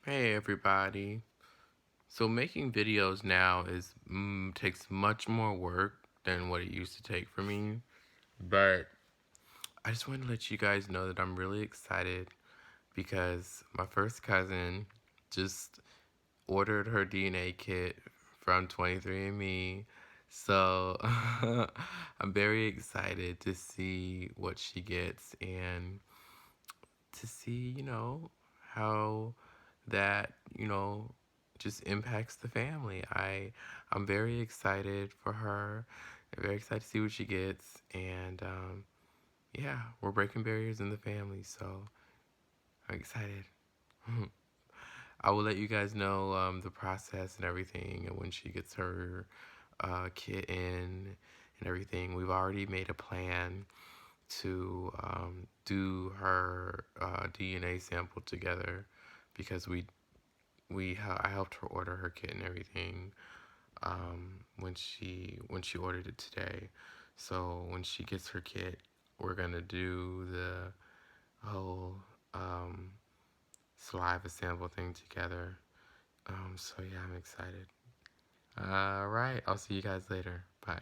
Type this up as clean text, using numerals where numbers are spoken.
Hey everybody. So making videos now is takes much more work than what it used to take for me. But I just wanted to let you guys know that I'm really excited because my first cousin just ordered her DNA kit from 23andMe. So I'm very excited to see what she gets and to see, how that, just impacts the family. I'm very excited for her. I'm very excited to see what she gets and yeah, we're breaking barriers in the family, so I'm excited. I will let you guys know the process and everything and when she gets her kit in and everything. We've already made a plan to do her DNA sample together because I helped her order her kit and everything when she ordered it today. So when she gets her kit, we're gonna do the whole saliva sample thing together. So yeah, I'm excited. All right, I'll see you guys later. Bye.